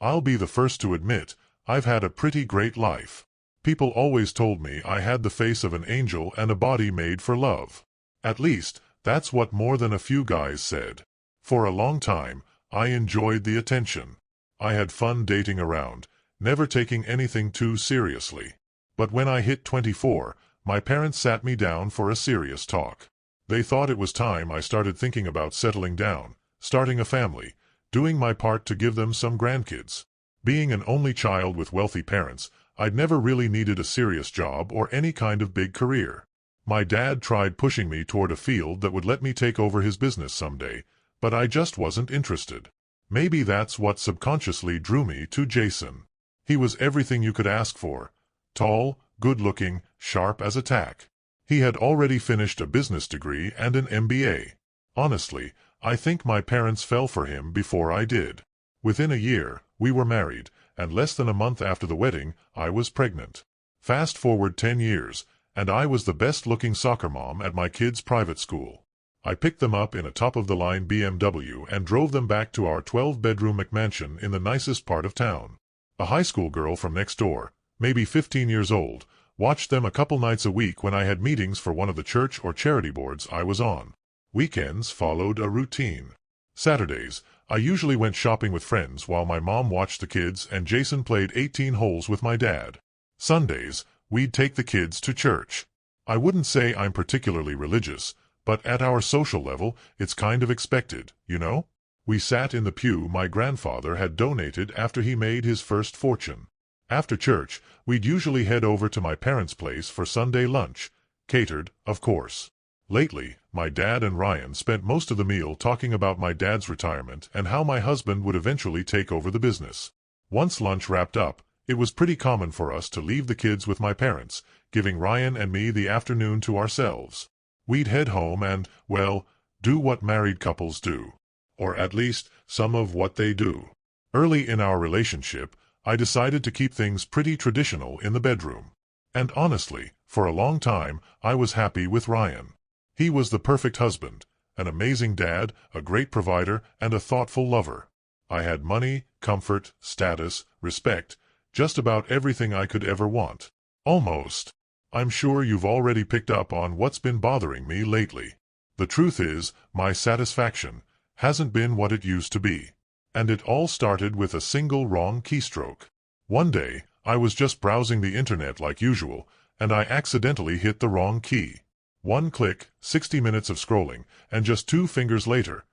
I'll be the first to admit, I've had a pretty great life. People always told me I had the face of an angel and a body made for love. At least, that's what more than a few guys said. For a long time, I enjoyed the attention. I had fun dating around, never taking anything too seriously. But when I hit 24, my parents sat me down for a serious talk. They thought it was time I started thinking about settling down, starting a family, doing my part to give them some grandkids. Being an only child with wealthy parents, I'd never really needed a serious job or any kind of big career. My dad tried pushing me toward a field that would let me take over his business someday, but I just wasn't interested. Maybe that's what subconsciously drew me to Jason. He was everything you could ask for. Tall, good-looking, sharp as a tack. He had already finished a business degree and an MBA. Honestly, I think my parents fell for him before I did. Within a year, we were married, and less than a month after the wedding, I was pregnant. Fast forward 10 years, and I was the best-looking soccer mom at my kids' private school. I picked them up in a top-of-the-line BMW and drove them back to our 12-bedroom McMansion in the nicest part of town. A high school girl from next door, maybe 15 years old, watched them a couple nights a week when I had meetings for one of the church or charity boards I was on. Weekends followed a routine. Saturdays, I usually went shopping with friends while my mom watched the kids and Jason played 18 holes with my dad. Sundays, we'd take the kids to church. I wouldn't say I'm particularly religious, but at our social level, it's kind of expected, you know? We sat in the pew my grandfather had donated after he made his first fortune. After church, we'd usually head over to my parents' place for Sunday lunch, catered, of course. Lately, my dad and Ryan spent most of the meal talking about my dad's retirement and how my husband would eventually take over the business. Once lunch wrapped up, it was pretty common for us to leave the kids with my parents, giving Ryan and me the afternoon to ourselves. We'd head home and, well, do what married couples do. Or at least, some of what they do. Early in our relationship, I decided to keep things pretty traditional in the bedroom. And honestly, for a long time, I was happy with Ryan. He was the perfect husband, an amazing dad, a great provider, and a thoughtful lover. I had money, comfort, status, respect, just about everything I could ever want. Almost. I'm sure you've already picked up on what's been bothering me lately. The truth is, my satisfaction hasn't been what it used to be. And it all started with a single wrong keystroke. One day, I was just browsing the internet like usual, and I accidentally hit the wrong key. One click, 60 minutes of scrolling, and just 2 fingers later.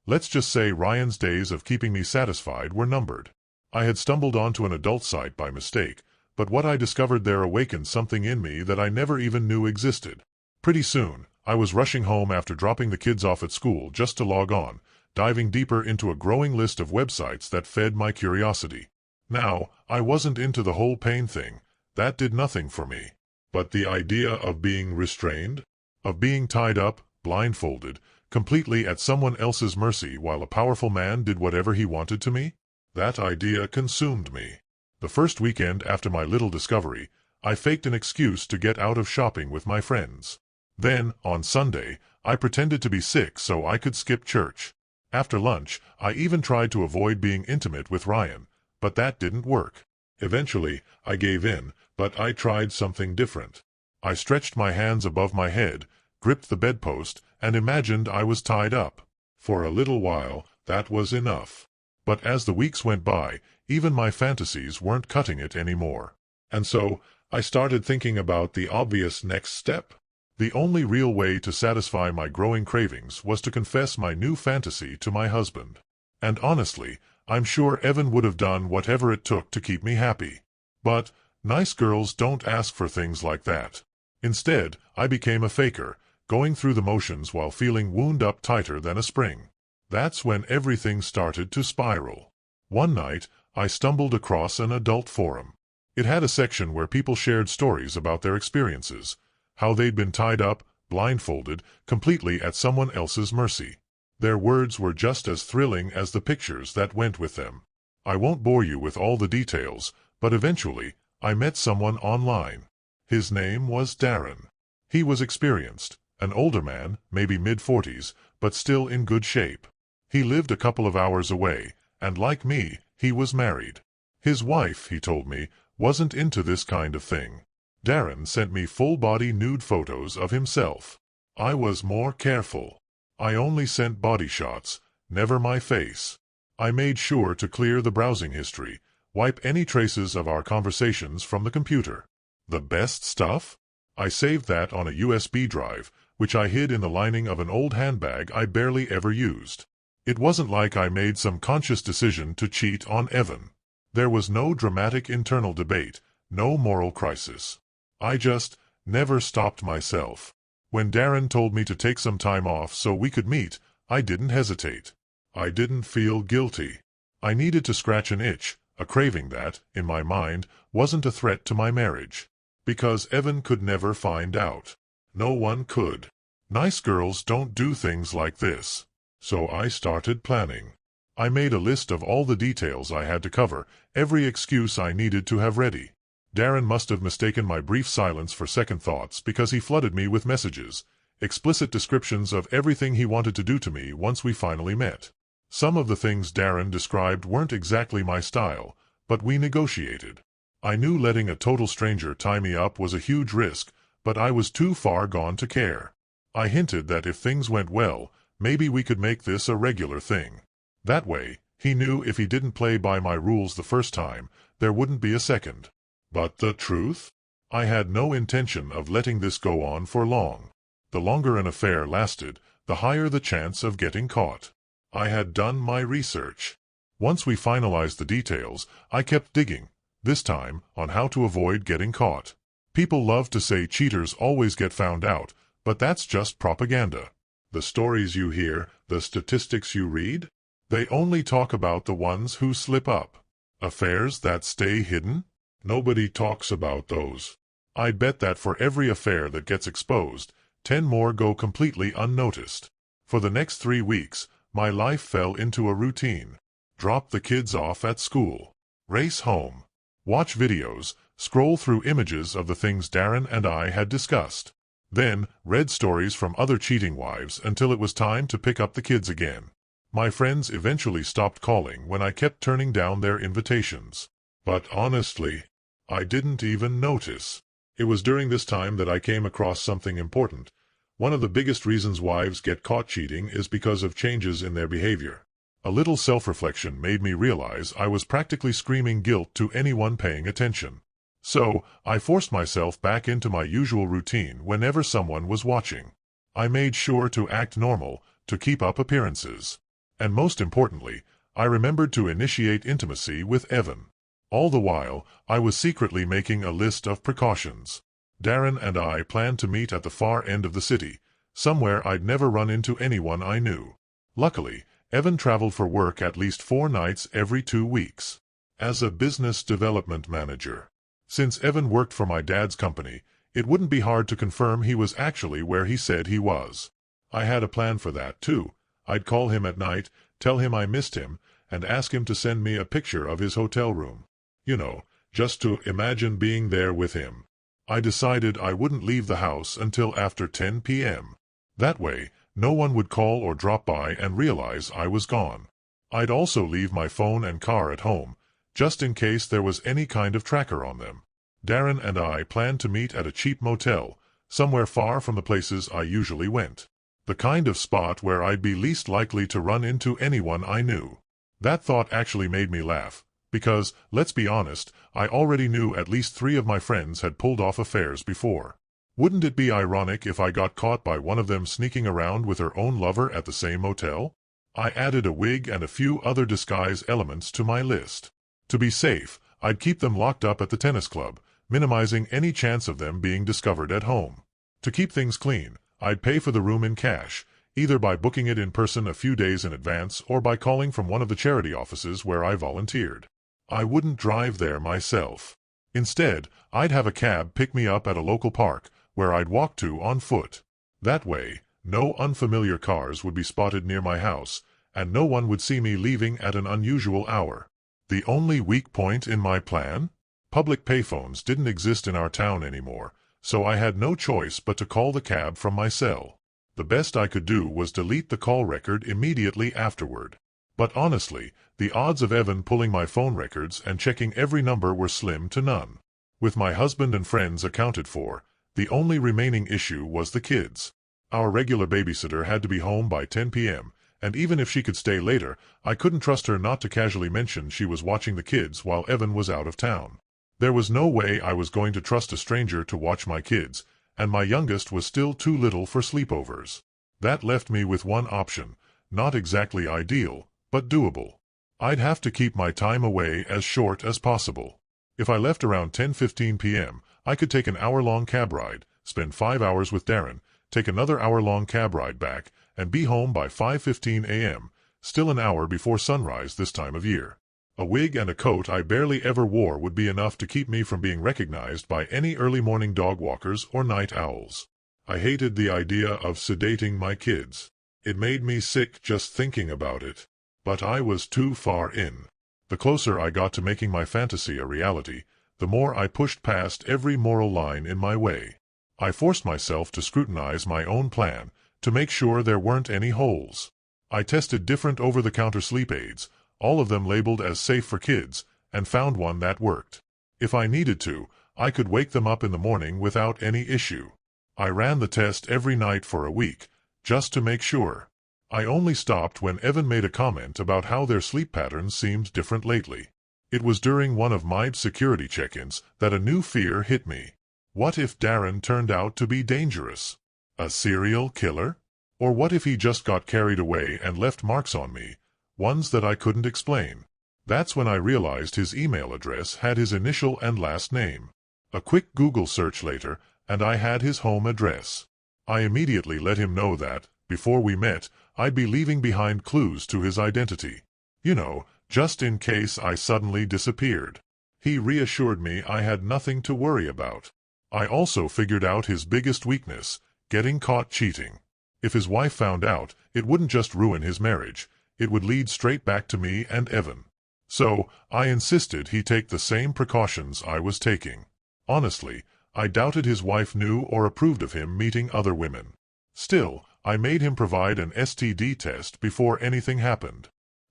Let's just say Ryan's days of keeping me satisfied were numbered. I had stumbled onto an adult site by mistake, but what I discovered there awakened something in me that I never even knew existed. Pretty soon, I was rushing home after dropping the kids off at school just to log on, diving deeper into a growing list of websites that fed my curiosity. Now, I wasn't into the whole pain thing. That did nothing for me. But the idea of being restrained? Of being tied up, blindfolded, completely at someone else's mercy while a powerful man did whatever he wanted to me? That idea consumed me. The first weekend after my little discovery, I faked an excuse to get out of shopping with my friends. Then, on Sunday, I pretended to be sick so I could skip church. After lunch, I even tried to avoid being intimate with Ryan, but that didn't work. Eventually, I gave in, but I tried something different. I stretched my hands above my head, gripped the bedpost, and imagined I was tied up. For a little while, that was enough. But as the weeks went by, even my fantasies weren't cutting it anymore. And so, I started thinking about the obvious next step. The only real way to satisfy my growing cravings was to confess my new fantasy to my husband. And honestly, I'm sure Evan would have done whatever it took to keep me happy. But nice girls don't ask for things like that. Instead, I became a faker, going through the motions while feeling wound up tighter than a spring. That's when everything started to spiral. One night, I stumbled across an adult forum. It had a section where people shared stories about their experiences, how they'd been tied up, blindfolded, completely at someone else's mercy. Their words were just as thrilling as the pictures that went with them. I won't bore you with all the details, but eventually, I met someone online. His name was Darren. He was experienced, an older man, maybe mid-40s, but still in good shape. He lived a couple of hours away, and like me, he was married. His wife, he told me, wasn't into this kind of thing. Darren sent me full-body nude photos of himself. I was more careful. I only sent body shots, never my face. I made sure to clear the browsing history, wipe any traces of our conversations from the computer. The best stuff? I saved that on a USB drive, which I hid in the lining of an old handbag I barely ever used. It wasn't like I made some conscious decision to cheat on Evan. There was no dramatic internal debate, no moral crisis. I just never stopped myself. When Darren told me to take some time off so we could meet, I didn't hesitate. I didn't feel guilty. I needed to scratch an itch, a craving that, in my mind, wasn't a threat to my marriage. Because Evan could never find out. No one could. Nice girls don't do things like this. So I started planning. I made a list of all the details I had to cover, every excuse I needed to have ready. Darren must have mistaken my brief silence for second thoughts because he flooded me with messages, explicit descriptions of everything he wanted to do to me once we finally met. Some of the things Darren described weren't exactly my style, but we negotiated. I knew letting a total stranger tie me up was a huge risk, but I was too far gone to care. I hinted that if things went well, maybe we could make this a regular thing. That way, he knew if he didn't play by my rules the first time, there wouldn't be a second. But the truth? I had no intention of letting this go on for long. The longer an affair lasted, the higher the chance of getting caught. I had done my research. Once we finalized the details, I kept digging, this time on how to avoid getting caught. People love to say cheaters always get found out, but that's just propaganda. The stories you hear, the statistics you read, they only talk about the ones who slip up. Affairs that stay hidden? Nobody talks about those. I bet that for every affair that gets exposed, 10 more go completely unnoticed. For the next 3 weeks, my life fell into a routine. Drop the kids off at school. Race home. Watch videos, scroll through images of the things Darren and I had discussed. Then, read stories from other cheating wives until it was time to pick up the kids again. My friends eventually stopped calling when I kept turning down their invitations. But honestly, I didn't even notice. It was during this time that I came across something important. One of the biggest reasons wives get caught cheating is because of changes in their behavior. A little self-reflection made me realize I was practically screaming guilt to anyone paying attention. So, I forced myself back into my usual routine whenever someone was watching. I made sure to act normal, to keep up appearances. And most importantly, I remembered to initiate intimacy with Evan. All the while, I was secretly making a list of precautions. Darren and I planned to meet at the far end of the city, somewhere I'd never run into anyone I knew. Luckily, Evan traveled for work at least 4 nights every 2 weeks. As a business development manager. Since Evan worked for my dad's company, it wouldn't be hard to confirm he was actually where he said he was. I had a plan for that, too. I'd call him at night, tell him I missed him, and ask him to send me a picture of his hotel room. You know, just to imagine being there with him. I decided I wouldn't leave the house until after 10 p.m. That way, no one would call or drop by and realize I was gone. I'd also leave my phone and car at home, just in case there was any kind of tracker on them. Darren and I planned to meet at a cheap motel, somewhere far from the places I usually went. The kind of spot where I'd be least likely to run into anyone I knew. That thought actually made me laugh. Because, let's be honest, I already knew at least 3 of my friends had pulled off affairs before. Wouldn't it be ironic if I got caught by one of them sneaking around with her own lover at the same motel? I added a wig and a few other disguise elements to my list. To be safe, I'd keep them locked up at the tennis club, minimizing any chance of them being discovered at home. To keep things clean, I'd pay for the room in cash, either by booking it in person a few days in advance or by calling from one of the charity offices where I volunteered. I wouldn't drive there myself. Instead, I'd have a cab pick me up at a local park, where I'd walk to on foot. That way, no unfamiliar cars would be spotted near my house, and no one would see me leaving at an unusual hour. The only weak point in my plan? Public payphones didn't exist in our town anymore, so I had no choice but to call the cab from my cell. The best I could do was delete the call record immediately afterward. But honestly, the odds of Evan pulling my phone records and checking every number were slim to none. With my husband and friends accounted for, the only remaining issue was the kids. Our regular babysitter had to be home by 10 p.m., and even if she could stay later, I couldn't trust her not to casually mention she was watching the kids while Evan was out of town. There was no way I was going to trust a stranger to watch my kids, and my youngest was still too little for sleepovers. That left me with one option, not exactly ideal, but doable. I'd have to keep my time away as short as possible. If I left around 10:15 p.m., I could take an hour-long cab ride, spend 5 hours with Darren, take another hour-long cab ride back, and be home by 5:15 a.m., still an hour before sunrise this time of year. A wig and a coat I barely ever wore would be enough to keep me from being recognized by any early morning dog walkers or night owls. I hated the idea of sedating my kids. It made me sick just thinking about it. But I was too far in. The closer I got to making my fantasy a reality, the more I pushed past every moral line in my way. I forced myself to scrutinize my own plan, to make sure there weren't any holes. I tested different over-the-counter sleep aids, all of them labeled as safe for kids, and found one that worked. If I needed to, I could wake them up in the morning without any issue. I ran the test every night for a week, just to make sure. I only stopped when Evan made a comment about how their sleep patterns seemed different lately. It was during one of my security check-ins that a new fear hit me. What if Darren turned out to be dangerous? A serial killer? Or what if he just got carried away and left marks on me, ones that I couldn't explain? That's when I realized his email address had his initial and last name. A quick Google search later, and I had his home address. I immediately let him know that, before we met, I'd be leaving behind clues to his identity. You know, just in case I suddenly disappeared. He reassured me I had nothing to worry about. I also figured out his biggest weakness, getting caught cheating. If his wife found out, it wouldn't just ruin his marriage, it would lead straight back to me and Evan. So, I insisted he take the same precautions I was taking. Honestly, I doubted his wife knew or approved of him meeting other women. Still, I made him provide an STD test before anything happened.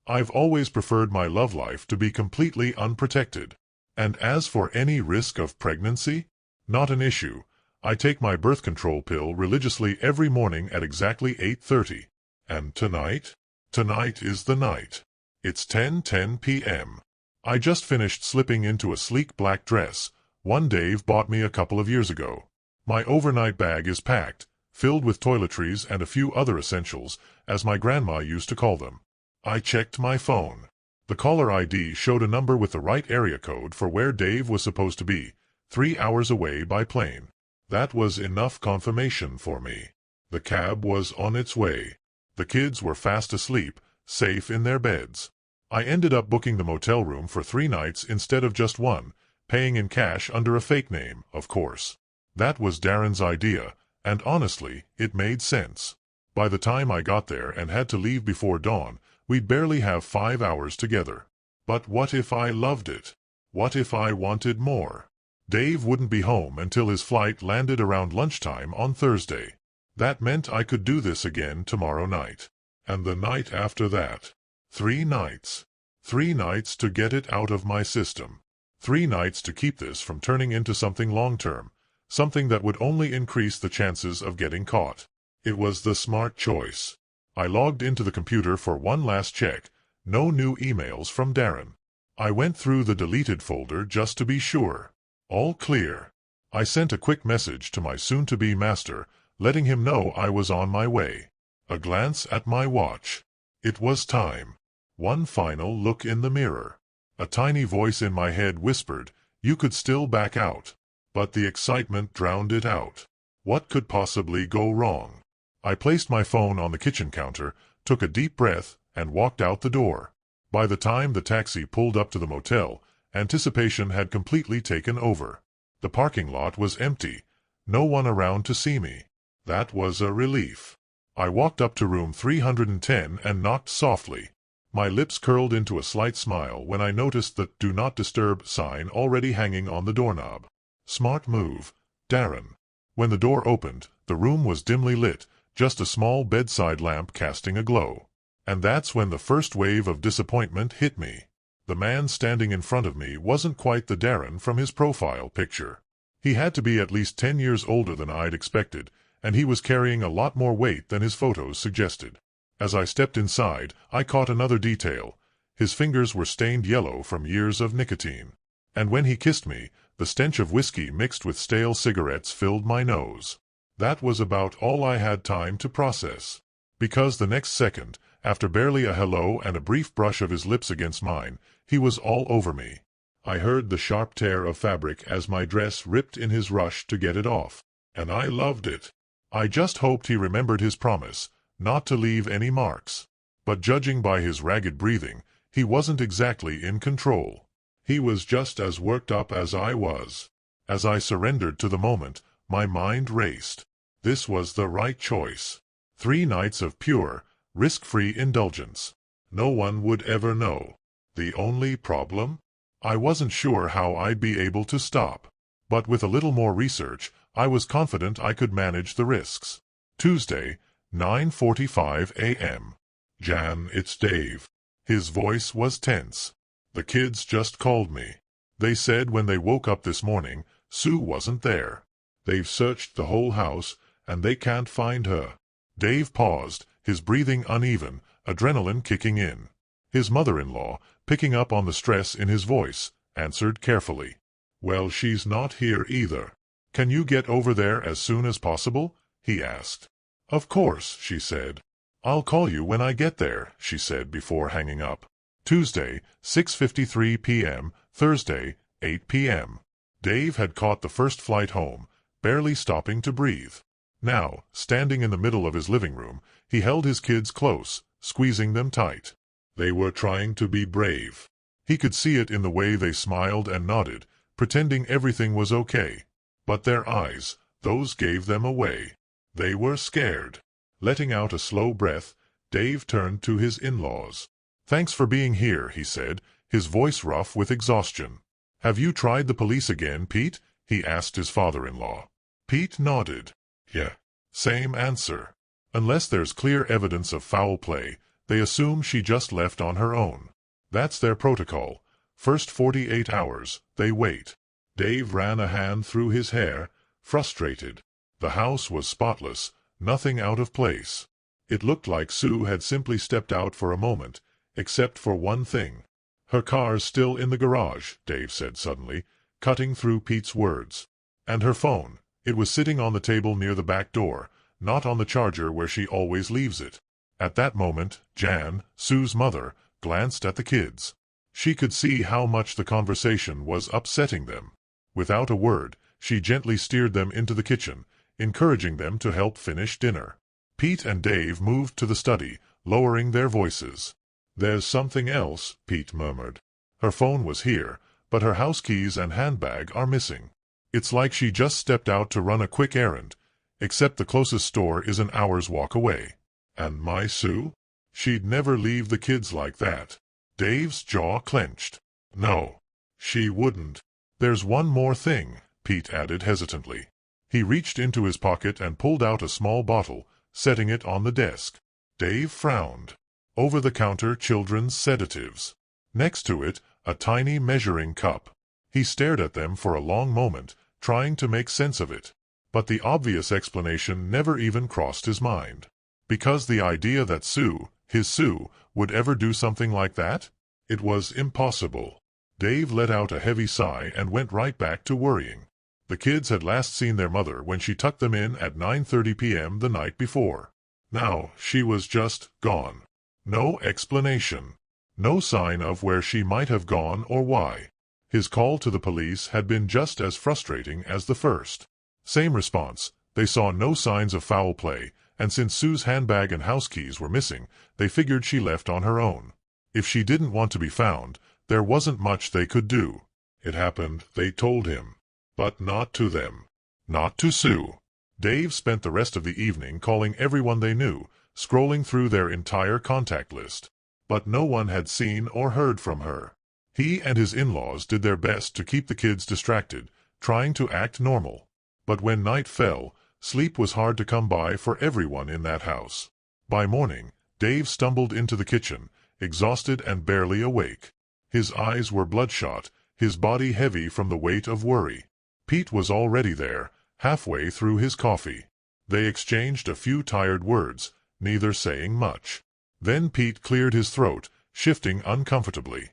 I've always preferred my love life to be completely unprotected. And as for any risk of pregnancy? Not an issue. I take my birth control pill religiously every morning at exactly 8:30. And tonight? Tonight is the night. It's 10:10 p.m. I just finished slipping into a sleek black dress, one Dave bought me a couple of years ago. My overnight bag is packed, filled with toiletries and a few other essentials, as my grandma used to call them. I checked my phone. The caller ID showed a number with the right area code for where Dave was supposed to be, 3 hours away by plane. That was enough confirmation for me. The cab was on its way. The kids were fast asleep, safe in their beds. I ended up booking the motel room for 3 nights instead of just one, paying in cash under a fake name, of course. That was Darren's idea, and honestly, it made sense. By the time I got there and had to leave before dawn, we'd barely have 5 hours together. But what if I loved it? What if I wanted more? Dave wouldn't be home until his flight landed around lunchtime on Thursday. That meant I could do this again tomorrow night. And the night after that. 3 nights. 3 nights to get it out of my system. 3 nights to keep this from turning into something long-term, something that would only increase the chances of getting caught. It was the smart choice. I logged into the computer for one last check. No new emails from Darren. I went through the deleted folder just to be sure. All clear. I sent a quick message to my soon-to-be master, letting him know I was on my way. A glance at my watch. It was time. One final look in the mirror. A tiny voice in my head whispered, "You could still back out." But the excitement drowned it out. What could possibly go wrong? I placed my phone on the kitchen counter, took a deep breath, and walked out the door. By the time the taxi pulled up to the motel, anticipation had completely taken over. The parking lot was empty. No one around to see me. That was a relief. I walked up to room 310 and knocked softly. My lips curled into a slight smile when I noticed the "Do Not Disturb" sign already hanging on the doorknob. Smart move, Darren. When the door opened, the room was dimly lit, just a small bedside lamp casting a glow. And that's when the first wave of disappointment hit me. The man standing in front of me wasn't quite the Darren from his profile picture. He had to be at least 10 years older than I'd expected, and he was carrying a lot more weight than his photos suggested. As I stepped inside, I caught another detail. His fingers were stained yellow from years of nicotine. And when he kissed me, the stench of whiskey mixed with stale cigarettes filled my nose. That was about all I had time to process. Because the next second, after barely a hello and a brief brush of his lips against mine, he was all over me. I heard the sharp tear of fabric as my dress ripped in his rush to get it off. And I loved it. I just hoped he remembered his promise, not to leave any marks. But judging by his ragged breathing, he wasn't exactly in control. He was just as worked up as I was. As I surrendered to the moment, my mind raced. This was the right choice. 3 nights of pure, risk-free indulgence. No one would ever know. The only problem? I wasn't sure how I'd be able to stop. But with a little more research, I was confident I could manage the risks. Tuesday, 9:45 a.m. Jan, it's Dave. His voice was tense. The kids just called me. They said when they woke up this morning, Sue wasn't there. They've searched the whole house, and they can't find her. Dave paused, his breathing uneven, adrenaline kicking in. His mother-in-law, picking up on the stress in his voice, answered carefully. Well, she's not here either. Can you get over there as soon as possible? He asked. Of course, she said. I'll call you when I get there, she said before hanging up. Tuesday, 6:53 p.m., Thursday, 8 p.m. Dave had caught the first flight home, barely stopping to breathe. Now, standing in the middle of his living room, he held his kids close, squeezing them tight. They were trying to be brave. He could see it in the way they smiled and nodded, pretending everything was okay. But their eyes, those gave them away. They were scared. Letting out a slow breath, Dave turned to his in-laws. Thanks for being here, he said, his voice rough with exhaustion. Have you tried the police again, Pete? He asked his father-in-law. Pete nodded. Yeah. Same answer. Unless there's clear evidence of foul play, they assume she just left on her own. That's their protocol. First 48 hours, they wait. Dave ran a hand through his hair, frustrated. The house was spotless, nothing out of place. It looked like Sue had simply stepped out for a moment, except for one thing. Her car's still in the garage, Dave said suddenly, cutting through Pete's words. And her phone, it was sitting on the table near the back door, not on the charger where she always leaves it. At that moment, Jan, Sue's mother, glanced at the kids. She could see how much the conversation was upsetting them. Without a word, she gently steered them into the kitchen, encouraging them to help finish dinner. Pete and Dave moved to the study, lowering their voices. There's something else, Pete murmured. Her phone was here, but her house keys and handbag are missing. It's like she just stepped out to run a quick errand, except the closest store is an hour's walk away. And my Sue? She'd never leave the kids like that. Dave's jaw clenched. No, she wouldn't. There's one more thing, Pete added hesitantly. He reached into his pocket and pulled out a small bottle, setting it on the desk. Dave frowned. Over-the-counter children's sedatives. Next to it, a tiny measuring cup. He stared at them for a long moment, trying to make sense of it. But the obvious explanation never even crossed his mind. Because the idea that Sue, his Sue, would ever do something like that? It was impossible. Dave let out a heavy sigh and went right back to worrying. The kids had last seen their mother when she tucked them in at 9:30 p.m. the night before. Now, she was just gone. No explanation. No sign of where she might have gone or why. His call to the police had been just as frustrating as the first. Same response. They saw no signs of foul play, and since Sue's handbag and house keys were missing, they figured she left on her own. If she didn't want to be found, there wasn't much they could do. It happened, they told him. But not to them. Not to Sue. Dave spent the rest of the evening calling everyone they knew, scrolling through their entire contact list. But no one had seen or heard from her. He and his in-laws did their best to keep the kids distracted, trying to act normal. But when night fell, sleep was hard to come by for everyone in that house. By morning, Dave stumbled into the kitchen, exhausted and barely awake. His eyes were bloodshot, his body heavy from the weight of worry. Pete was already there, halfway through his coffee. They exchanged a few tired words, neither saying much. Then Pete cleared his throat, shifting uncomfortably.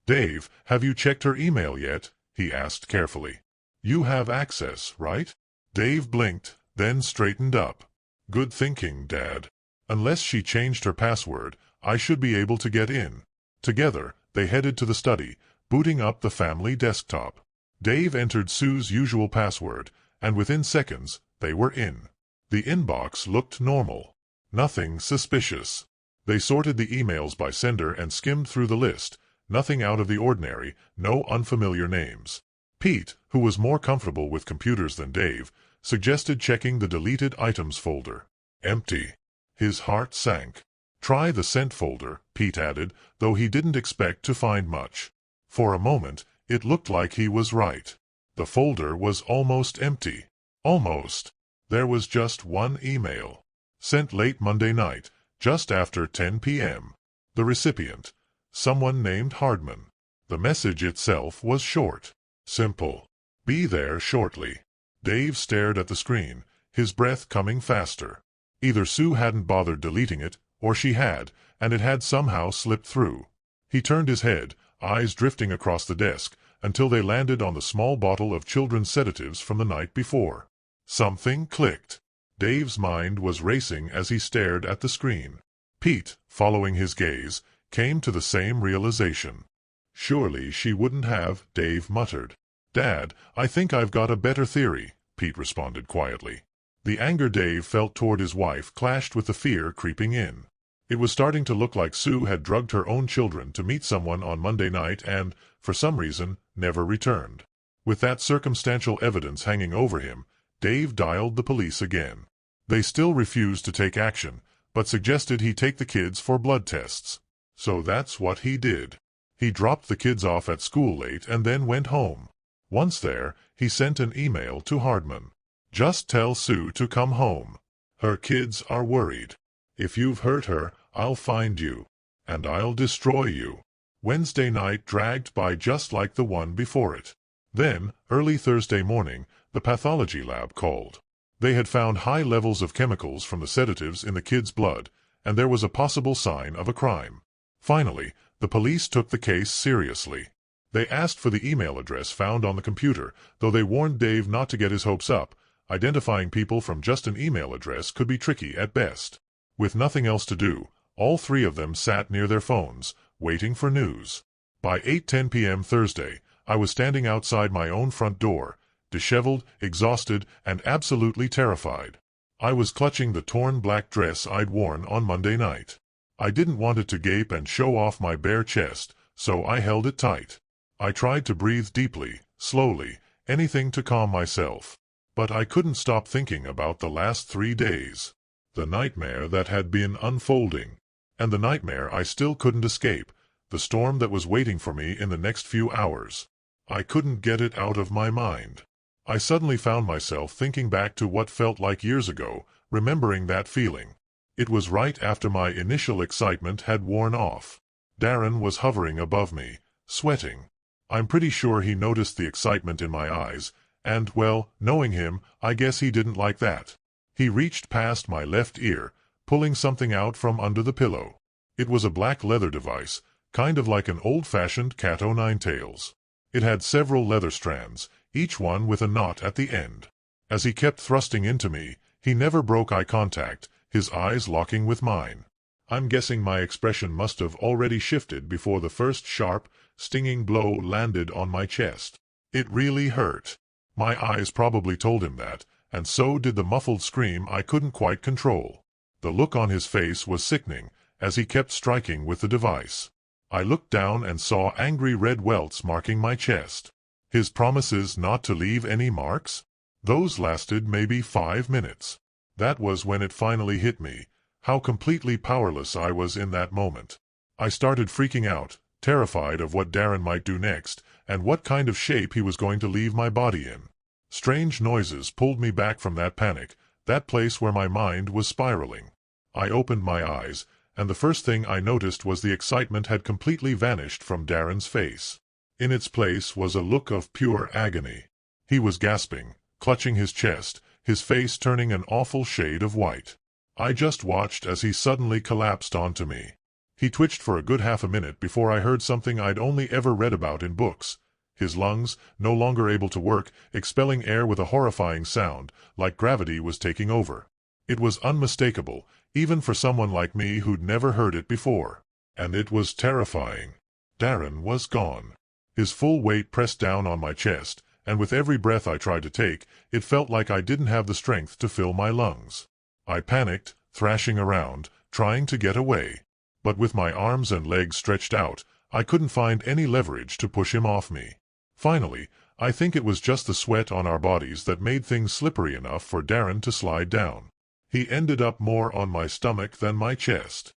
Dave, have you checked her email yet?" he asked carefully. "You have access, right?" Dave blinked, then straightened up. "Good thinking, Dad. Unless she changed her password, I should be able to get in." Together, they headed to the study, booting up the family desktop. Dave entered Sue's usual password, and within seconds, they were in. The inbox looked normal. Nothing suspicious. They sorted the emails by sender and skimmed through the list. Nothing out of the ordinary, no unfamiliar names. Pete, who was more comfortable with computers than Dave, suggested checking the deleted items folder. Empty. His heart sank. "Try the sent folder," Pete added, though he didn't expect to find much. For a moment, it looked like he was right. The folder was almost empty. Almost. There was just one email. Sent late Monday night, just after 10 p.m. The recipient, someone named Hardman. The message itself was short. Simple. "Be there shortly." Dave stared at the screen, his breath coming faster. Either Sue hadn't bothered deleting it, or she had, and it had somehow slipped through. He turned his head, eyes drifting across the desk, until they landed on the small bottle of children's sedatives from the night before. Something clicked. Dave's mind was racing as he stared at the screen. Pete, following his gaze, came to the same realization. "Surely she wouldn't have," Dave muttered. "Dad, I think I've got a better theory," Pete responded quietly. The anger Dave felt toward his wife clashed with the fear creeping in. It was starting to look like Sue had drugged her own children to meet someone on Monday night and, for some reason, never returned. With that circumstantial evidence hanging over him, Dave dialed the police again. They still refused to take action, but suggested he take the kids for blood tests. So that's what he did. He dropped the kids off at school late and then went home. Once there, he sent an email to Hardman. "Just tell Sue to come home. Her kids are worried. If you've hurt her, I'll find you. And I'll destroy you." Wednesday night dragged by just like the one before it. Then, early Thursday morning, the pathology lab called. They had found high levels of chemicals from the sedatives in the kids' blood, and there was a possible sign of a crime. Finally, the police took the case seriously. They asked for the email address found on the computer, though they warned Dave not to get his hopes up. Identifying people from just an email address could be tricky at best. With nothing else to do, all three of them sat near their phones, waiting for news. By 8:10 p.m. Thursday, I was standing outside my own front door, disheveled, exhausted, and absolutely terrified. I was clutching the torn black dress I'd worn on Monday night. I didn't want it to gape and show off my bare chest, so I held it tight. I tried to breathe deeply, slowly, anything to calm myself. But I couldn't stop thinking about the last 3 days. The nightmare that had been unfolding. And the nightmare I still couldn't escape, the storm that was waiting for me in the next few hours. I couldn't get it out of my mind. I suddenly found myself thinking back to what felt like years ago, remembering that feeling. It was right after my initial excitement had worn off. Darren was hovering above me, sweating. I'm pretty sure he noticed the excitement in my eyes, and, well, knowing him, I guess he didn't like that. He reached past my left ear, pulling something out from under the pillow. It was a black leather device, kind of like an old-fashioned cat-o'-nine-tails. It had several leather strands, each one with a knot at the end. As he kept thrusting into me, he never broke eye contact, his eyes locking with mine. I'm guessing my expression must have already shifted before the first sharp, stinging blow landed on my chest. It really hurt. My eyes probably told him that, and so did the muffled scream I couldn't quite control. The look on his face was sickening, as he kept striking with the device. I looked down and saw angry red welts marking my chest. His promises not to leave any marks? Those lasted maybe 5 minutes. That was when it finally hit me, how completely powerless I was in that moment. I started freaking out, terrified of what Darren might do next, and what kind of shape he was going to leave my body in. Strange noises pulled me back from that panic, that place where my mind was spiraling. I opened my eyes, and the first thing I noticed was the excitement had completely vanished from Darren's face. In its place was a look of pure agony. He was gasping, clutching his chest, his face turning an awful shade of white. I just watched as he suddenly collapsed onto me. He twitched for a good half a minute before I heard something I'd only ever read about in books. His lungs, no longer able to work, expelling air with a horrifying sound, like gravity was taking over. It was unmistakable, even for someone like me who'd never heard it before. And it was terrifying. Darren was gone. His full weight pressed down on my chest, and with every breath I tried to take, it felt like I didn't have the strength to fill my lungs. I panicked, thrashing around, trying to get away. But with my arms and legs stretched out, I couldn't find any leverage to push him off me. Finally, I think it was just the sweat on our bodies that made things slippery enough for Darren to slide down. He ended up more on my stomach than my chest.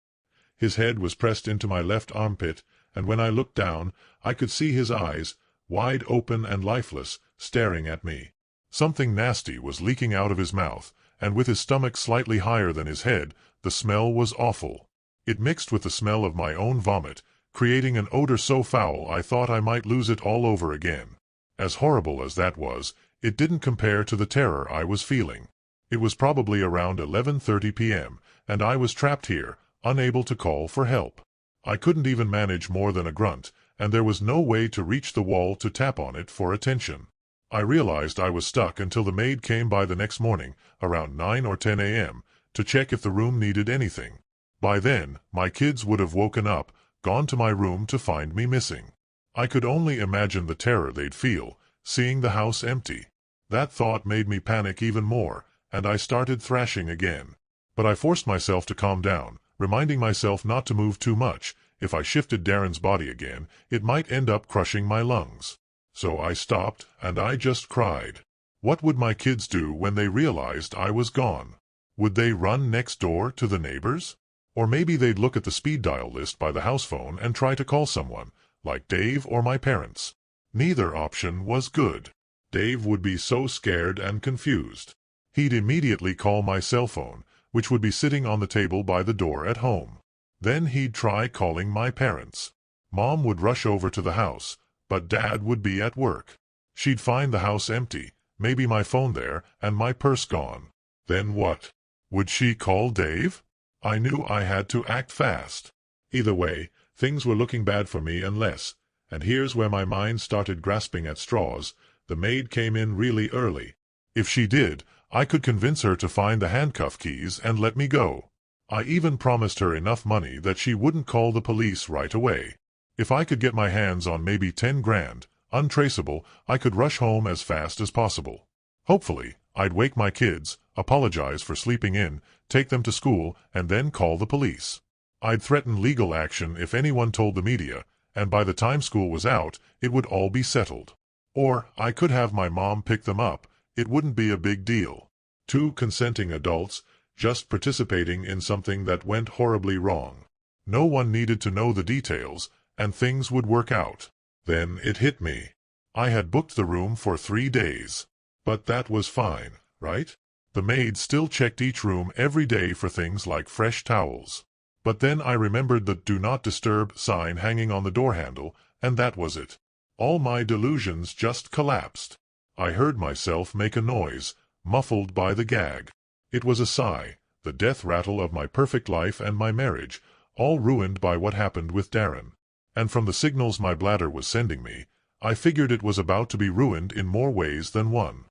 His head was pressed into my left armpit, and when I looked down, I could see his eyes, wide open and lifeless, staring at me. Something nasty was leaking out of his mouth, and with his stomach slightly higher than his head, the smell was awful. It mixed with the smell of my own vomit, creating an odor so foul I thought I might lose it all over again. As horrible as that was, it didn't compare to the terror I was feeling. It was probably around 11:30 p.m., and I was trapped here, unable to call for help. I couldn't even manage more than a grunt, and there was no way to reach the wall to tap on it for attention. I realized I was stuck until the maid came by the next morning, around 9 or 10 a.m., to check if the room needed anything. By then, my kids would have woken up, gone to my room to find me missing. I could only imagine the terror they'd feel, seeing the house empty. That thought made me panic even more, and I started thrashing again. But I forced myself to calm down, reminding myself not to move too much. If I shifted Darren's body again, it might end up crushing my lungs. So I stopped, and I just cried. What would my kids do when they realized I was gone? Would they run next door to the neighbors? Or maybe they'd look at the speed dial list by the house phone and try to call someone, like Dave or my parents. Neither option was good. Dave would be so scared and confused. He'd immediately call my cell phone, which would be sitting on the table by the door at home. Then he'd try calling my parents. Mom would rush over to the house, but Dad would be at work. She'd find the house empty, maybe my phone there, and my purse gone. Then what? Would she call Dave? I knew I had to act fast. Either way, things were looking bad for me unless, and here's where my mind started grasping at straws, the maid came in really early. If she did, I could convince her to find the handcuff keys and let me go. I even promised her enough money that she wouldn't call the police right away. If I could get my hands on maybe 10 grand, untraceable, I could rush home as fast as possible. Hopefully, I'd wake my kids, apologize for sleeping in, take them to school, and then call the police. I'd threaten legal action if anyone told the media, and by the time school was out, it would all be settled. Or I could have my mom pick them up. It wouldn't be a big deal. 2 consenting adults, just participating in something that went horribly wrong. No one needed to know the details, and things would work out. Then it hit me. I had booked the room for 3 days. But that was fine, right? The maid still checked each room every day for things like fresh towels. But then I remembered the "Do Not Disturb" sign hanging on the door handle, and that was it. All my delusions just collapsed. I heard myself make a noise, muffled by the gag. It was a sigh, the death rattle of my perfect life and my marriage, all ruined by what happened with Darren. And from the signals my bladder was sending me, I figured it was about to be ruined in more ways than one.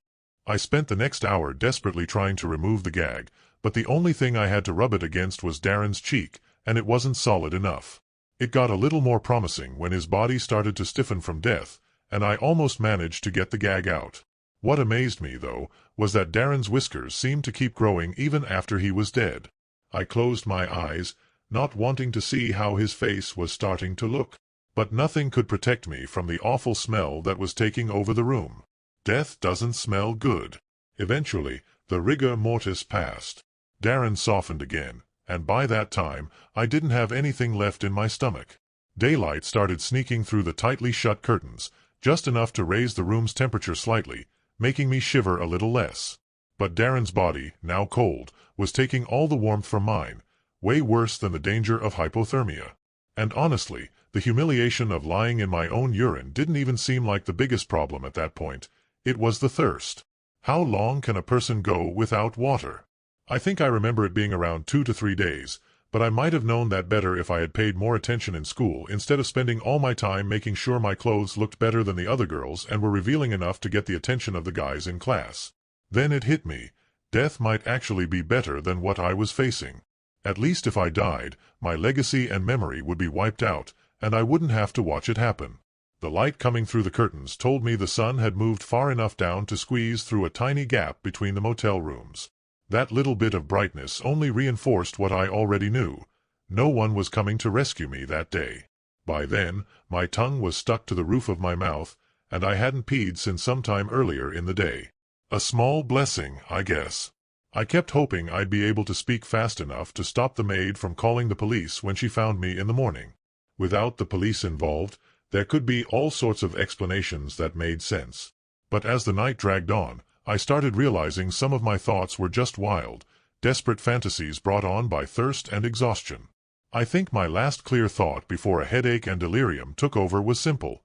I spent the next hour desperately trying to remove the gag, but the only thing I had to rub it against was Darren's cheek, and it wasn't solid enough. It got a little more promising when his body started to stiffen from death, and I almost managed to get the gag out. What amazed me, though, was that Darren's whiskers seemed to keep growing even after he was dead. I closed my eyes, not wanting to see how his face was starting to look. But nothing could protect me from the awful smell that was taking over the room. Death doesn't smell good. Eventually, the rigor mortis passed. Darren softened again, and by that time, I didn't have anything left in my stomach. Daylight started sneaking through the tightly shut curtains, just enough to raise the room's temperature slightly, making me shiver a little less. But Darren's body, now cold, was taking all the warmth from mine, Way worse than the danger of hypothermia. And honestly, the humiliation of lying in my own urine didn't even seem like the biggest problem at that point. It was the thirst. How long can a person go without water? I think I remember it being around 2 to 3 days, but I might have known that better if I had paid more attention in school instead of spending all my time making sure my clothes looked better than the other girls and were revealing enough to get the attention of the guys in class. Then it hit me. Death might actually be better than what I was facing. At least if I died, my legacy and memory would be wiped out, and I wouldn't have to watch it happen. The light coming through the curtains told me the sun had moved far enough down to squeeze through a tiny gap between the motel rooms. That little bit of brightness only reinforced what I already knew. No one was coming to rescue me that day. By then, my tongue was stuck to the roof of my mouth, and I hadn't peed since some time earlier in the day. A small blessing, I guess. I kept hoping I'd be able to speak fast enough to stop the maid from calling the police when she found me in the morning. Without the police involved, there could be all sorts of explanations that made sense. But as the night dragged on, I started realizing some of my thoughts were just wild, desperate fantasies brought on by thirst and exhaustion. I think my last clear thought before a headache and delirium took over was simple.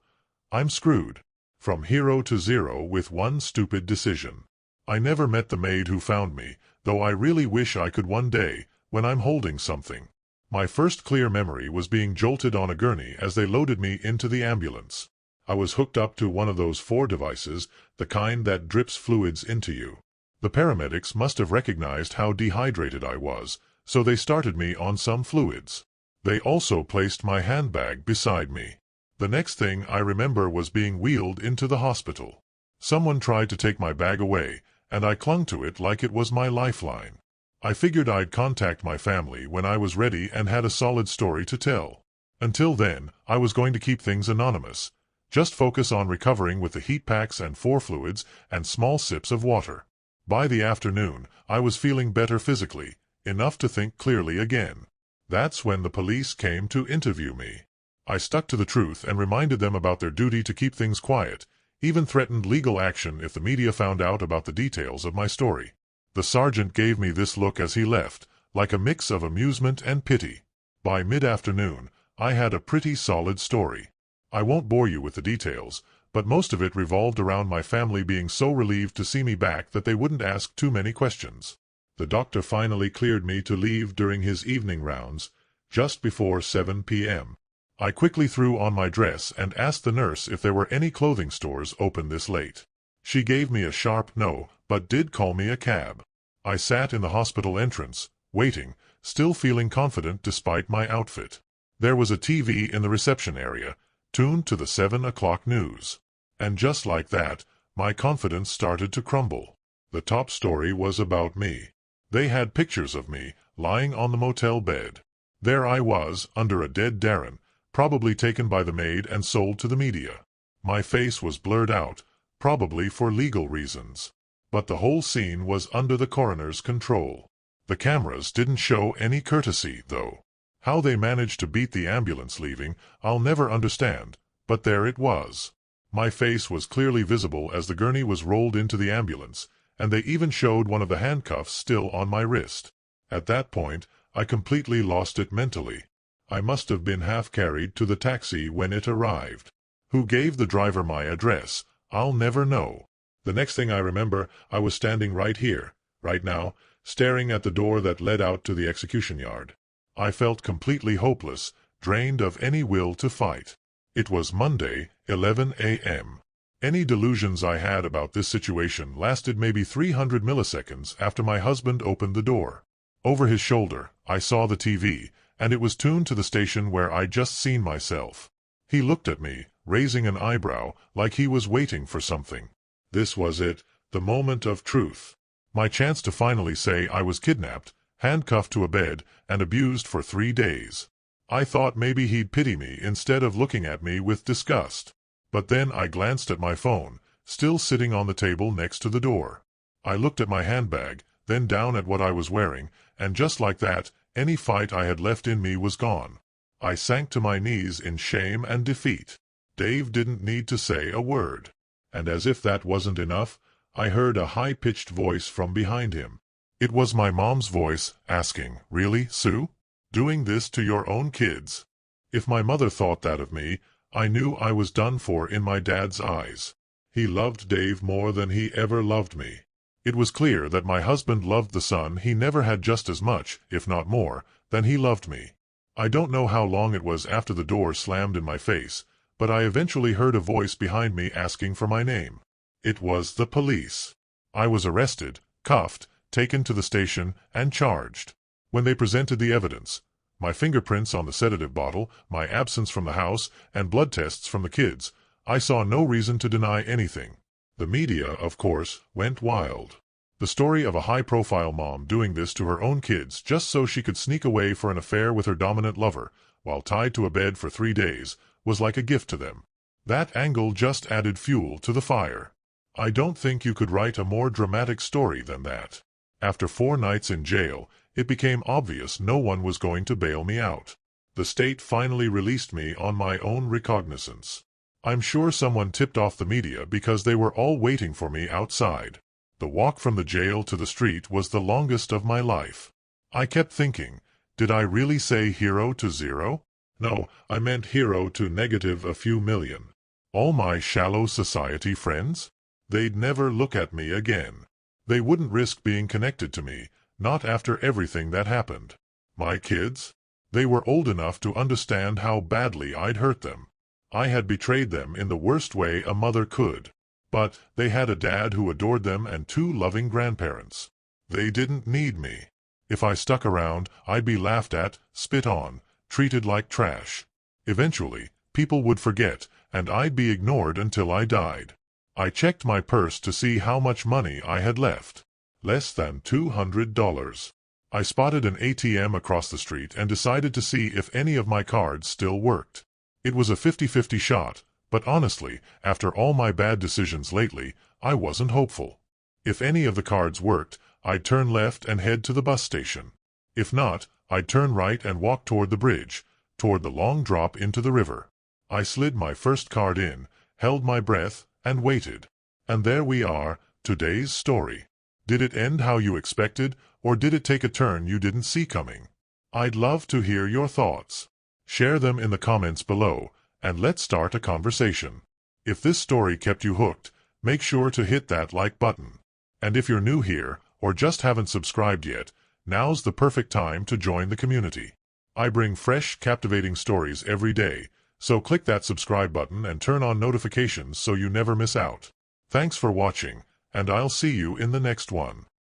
I'm screwed. From hero to zero with one stupid decision. I never met the maid who found me, though I really wish I could one day, when I'm holding something. My first clear memory was being jolted on a gurney as they loaded me into the ambulance. I was hooked up to one of those 4 devices, the kind that drips fluids into you. The paramedics must have recognized how dehydrated I was, so they started me on some fluids. They also placed my handbag beside me. The next thing I remember was being wheeled into the hospital. Someone tried to take my bag away, and I clung to it like it was my lifeline. I figured I'd contact my family when I was ready and had a solid story to tell. Until then, I was going to keep things anonymous. Just focus on recovering with the heat packs and 4 fluids and small sips of water. By the afternoon, I was feeling better physically, enough to think clearly again. That's when the police came to interview me. I stuck to the truth and reminded them about their duty to keep things quiet, even threatened legal action if the media found out about the details of my story. The sergeant gave me this look as he left, like a mix of amusement and pity. By mid-afternoon, I had a pretty solid story. I won't bore you with the details, but most of it revolved around my family being so relieved to see me back that they wouldn't ask too many questions. The doctor finally cleared me to leave during his evening rounds, just before 7 p.m. I quickly threw on my dress and asked the nurse if there were any clothing stores open this late. She gave me a sharp no, but did call me a cab. I sat in the hospital entrance, waiting, still feeling confident despite my outfit. There was a TV in the reception area, tuned to the 7 o'clock news. And just like that, my confidence started to crumble. The top story was about me. They had pictures of me, lying on the motel bed. There I was, under a dead Darren, probably taken by the maid and sold to the media. My face was blurred out, probably for legal reasons. But the whole scene was under the coroner's control. The cameras didn't show any courtesy, though. How they managed to beat the ambulance leaving, I'll never understand, but there it was. My face was clearly visible as the gurney was rolled into the ambulance, and they even showed one of the handcuffs still on my wrist. At that point, I completely lost it mentally. I must have been half-carried to the taxi when it arrived. Who gave the driver my address? I'll never know. The next thing I remember, I was standing right here, right now, staring at the door that led out to the execution yard. I felt completely hopeless, drained of any will to fight. It was Monday, 11 a.m. Any delusions I had about this situation lasted maybe 300 milliseconds after my husband opened the door. Over his shoulder, I saw the TV, and it was tuned to the station where I'd just seen myself. He looked at me, raising an eyebrow, like he was waiting for something. This was it, the moment of truth. My chance to finally say I was kidnapped, handcuffed to a bed, and abused for 3 days. I thought maybe he'd pity me instead of looking at me with disgust. But then I glanced at my phone, still sitting on the table next to the door. I looked at my handbag, then down at what I was wearing, and just like that, any fight I had left in me was gone. I sank to my knees in shame and defeat. Dave didn't need to say a word. And as if that wasn't enough, I heard a high-pitched voice from behind him. It was my mom's voice, asking, "Really, Sue?" Doing this to your own kids. If my mother thought that of me, I knew I was done for in my dad's eyes. He loved Dave more than he ever loved me. It was clear that my husband loved the son he never had just as much, if not more, than he loved me. I don't know how long it was after the door slammed in my face, but I eventually heard a voice behind me asking for my name. It was the police. I was arrested, cuffed, taken to the station, and charged. When they presented the evidence, my fingerprints on the sedative bottle, my absence from the house, and blood tests from the kids, I saw no reason to deny anything. The media, of course, went wild. The story of a high-profile mom doing this to her own kids just so she could sneak away for an affair with her dominant lover, while tied to a bed for 3 days, was like a gift to them. That angle just added fuel to the fire. I don't think you could write a more dramatic story than that. After 4 nights in jail, it became obvious no one was going to bail me out. The state finally released me on my own recognizance. I'm sure someone tipped off the media because they were all waiting for me outside. The walk from the jail to the street was the longest of my life. I kept thinking, did I really say hero to zero? No, I meant hero to negative a few million. All my shallow society friends? They'd never look at me again. They wouldn't risk being connected to me, not after everything that happened. My kids? They were old enough to understand how badly I'd hurt them. I had betrayed them in the worst way a mother could. But they had a dad who adored them and 2 loving grandparents. They didn't need me. If I stuck around, I'd be laughed at, spit on, treated like trash. Eventually, people would forget, and I'd be ignored until I died. I checked my purse to see how much money I had left. Less than $200. I spotted an ATM across the street and decided to see if any of my cards still worked. It was a 50-50 shot, but honestly, after all my bad decisions lately, I wasn't hopeful. If any of the cards worked, I'd turn left and head to the bus station. If not, I'd turn right and walk toward the bridge, toward the long drop into the river. I slid my first card in, held my breath, and waited. And there we are, today's story. Did it end how you expected, or did it take a turn you didn't see coming? I'd love to hear your thoughts. Share them in the comments below, and let's start a conversation. If this story kept you hooked, make sure to hit that like button. And if you're new here, or just haven't subscribed yet, now's the perfect time to join the community. I bring fresh, captivating stories every day, so click that subscribe button and turn on notifications so you never miss out. Thanks for watching, and I'll see you in the next one.